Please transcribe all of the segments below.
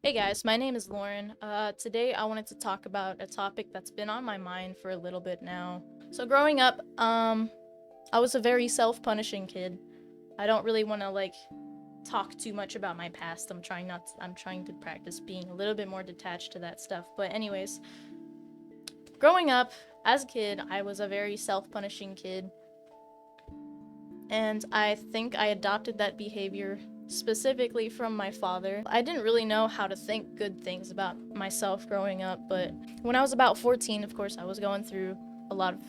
Hey guys, my name is Lauren. Today I wanted to talk about a topic that's been on my mind for a little bit now. So growing up, I was a very self-punishing kid. I don't really want to talk too much about my past. I'm trying to practice being a little bit more detached to that stuff. But anyways, growing up as a kid, I was a very self-punishing kid. And I think I adopted that behavior specifically from my father. I didn't really know how to think good things about myself growing up, but when I was about 14, of course, I was going through a lot of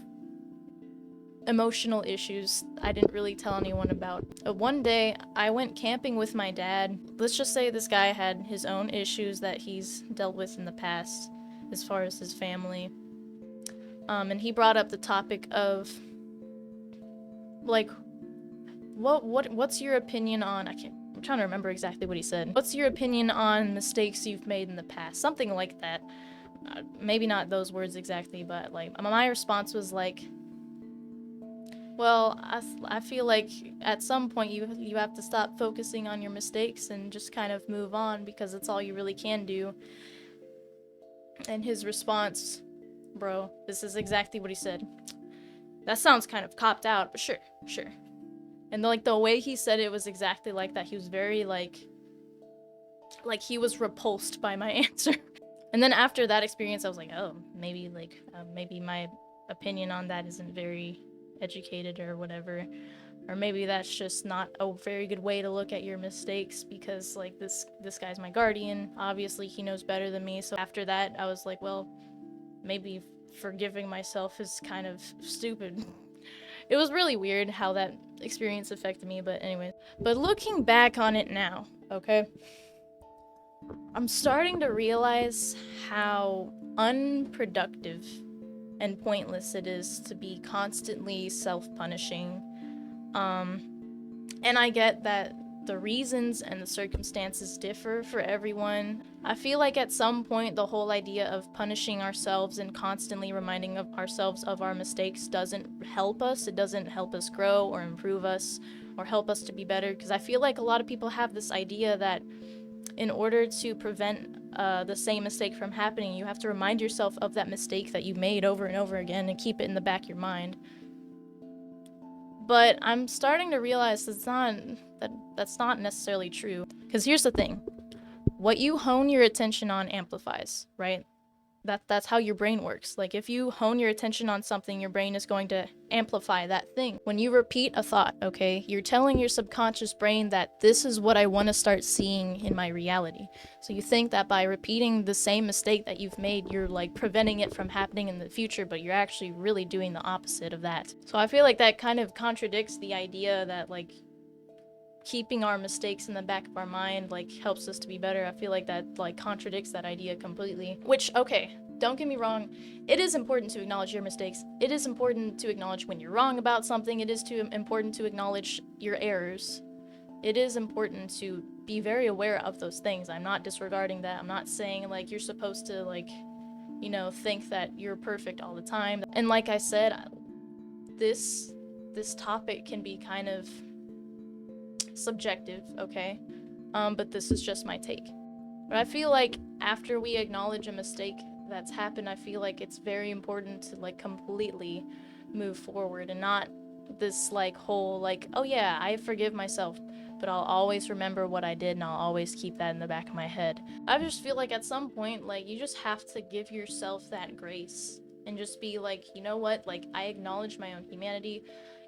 emotional issues I didn't really tell anyone about. One day, I went camping with my dad. Let's just say this guy had his own issues that he's dealt with in the past as far as his family. And he brought up the topic of like what's your opinion on I'm trying to remember exactly what he said. What's your opinion on mistakes you've made in the past? Something like that. Maybe not those words exactly, but like my response was like, well, I feel like at some point you have to stop focusing on your mistakes and just kind of move on because it's all you really can do. And his response, bro, this is exactly what he said. That sounds kind of copped out, but sure. And the way he said it was exactly like that. He was very like he was repulsed by my answer. And then after that experience, I was like, oh, maybe my opinion on that isn't very educated or whatever, or maybe that's just not a very good way to look at your mistakes because like this guy's my guardian. Obviously, he knows better than me. So after that, I was like, well, maybe forgiving myself is kind of stupid. It was really weird how that experience affected me, but anyway. But looking back on it now, okay? I'm starting to realize how unproductive and pointless it is to be constantly self-punishing. And I get that the reasons and the circumstances differ for everyone. I feel like at some point the whole idea of punishing ourselves and constantly reminding of ourselves of our mistakes doesn't help us. It doesn't help us grow or improve us or help us to be better, because I feel like a lot of people have this idea that in order to prevent the same mistake from happening, you have to remind yourself of that mistake that you made over and over again and keep it in the back of your mind. But I'm starting to realize that's not necessarily true. Because here's the thing. What you hone your attention on amplifies, right? That's how your brain works. Like if you hone your attention on something, your brain is going to amplify that thing. When you repeat a thought, okay, you're telling your subconscious brain that this is what I want to start seeing in my reality. So you think that by repeating the same mistake that you've made, you're like preventing it from happening in the future, but you're actually really doing the opposite of that. So I feel like that kind of contradicts the idea that like keeping our mistakes in the back of our mind like helps us to be better. I feel like that like contradicts that idea completely. Which, okay, don't get me wrong, it is important to acknowledge your mistakes. It is important to acknowledge when you're wrong about something. It is important to acknowledge your errors. It is important to be very aware of those things. I'm not disregarding that. I'm not saying like you're supposed to like, think that you're perfect all the time. And like I said, this topic can be kind of subjective, okay? But this is just my take. But I feel like after we acknowledge a mistake that's happened, I feel like it's very important to like completely move forward and not this like whole like, oh yeah, I forgive myself, but I'll always remember what I did and I'll always keep that in the back of my head. I just feel like at some point, like you just have to give yourself that grace and just be like, you know what, like I acknowledge my own humanity.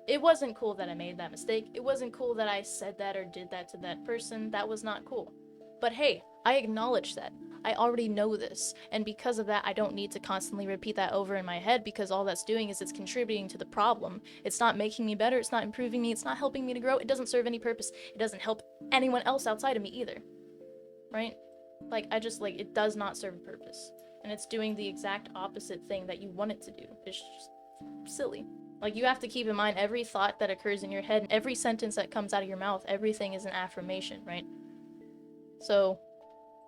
It wasn't cool that I made that mistake. It wasn't cool that I said that or did that to that person. That was not cool. But hey, I acknowledge that. I already know this. And because of that, I don't need to constantly repeat that over in my head, because all that's doing is it's contributing to the problem. It's not making me better. It's not improving me. It's not helping me to grow. It doesn't serve any purpose. It doesn't help anyone else outside of me either. Right? Like, it does not serve a purpose. And it's doing the exact opposite thing that you want it to do. It's just silly. Like, you have to keep in mind every thought that occurs in your head, every sentence that comes out of your mouth, everything is an affirmation, right? So,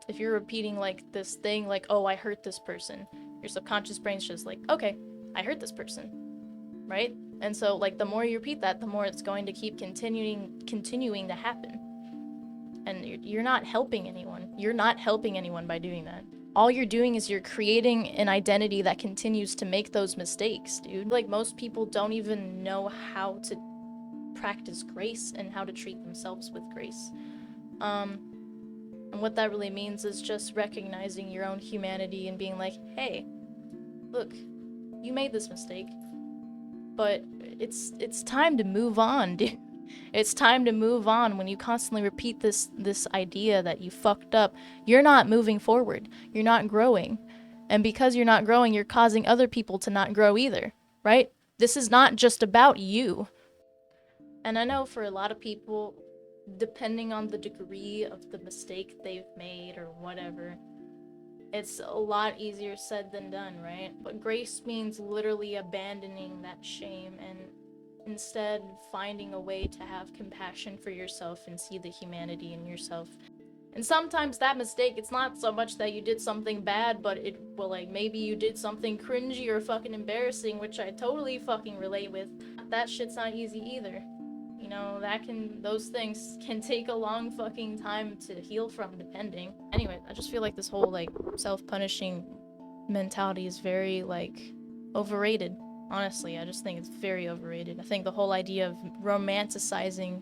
if you're repeating, like, this thing, like, oh, I hurt this person, your subconscious brain's just like, okay, I hurt this person, right? And so, like, the more you repeat that, the more it's going to keep continuing to happen. And you're not helping anyone. You're not helping anyone by doing that. All you're doing is you're creating an identity that continues to make those mistakes, dude. Like, most people don't even know how to practice grace and how to treat themselves with grace. And what that really means is just recognizing your own humanity and being like, hey, look, you made this mistake, but it's time to move on, dude. It's time to move on. When you constantly repeat this idea that you fucked up, you're not moving forward. You're not growing. And because you're not growing, you're causing other people to not grow either, right? This is not just about you. And I know for a lot of people, depending on the degree of the mistake they've made or whatever, it's a lot easier said than done, right? But grace means literally abandoning that shame and instead finding a way to have compassion for yourself and see the humanity in yourself. And sometimes that mistake, it's not so much that you did something bad, but like, maybe you did something cringy or fucking embarrassing, which I totally fucking relate with. That shit's not easy either. You know, those things can take a long fucking time to heal from, depending. Anyway, I just feel like this whole, like, self-punishing mentality is very, like, overrated. Honestly, I just think it's very overrated. I think the whole idea of romanticizing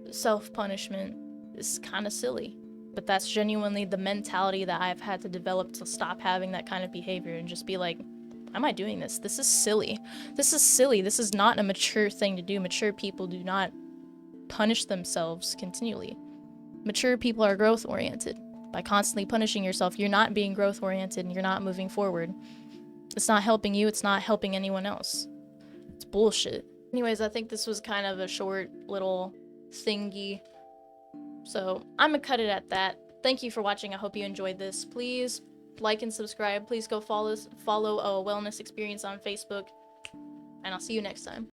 self-punishment is kind of silly. But that's genuinely the mentality that I've had to develop to stop having that kind of behavior and just be like, why am I doing this? This is silly. This is silly. This is not a mature thing to do. Mature people do not punish themselves continually. Mature people are growth-oriented. By constantly punishing yourself, you're not being growth-oriented and you're not moving forward. It's not helping you. It's not helping anyone else. It's bullshit. Anyways, I think this was kind of a short little thingy. So I'm gonna cut it at that. Thank you for watching. I hope you enjoyed this. Please like and subscribe. Please go follow a Wellness Experience on Facebook. And I'll see you next time.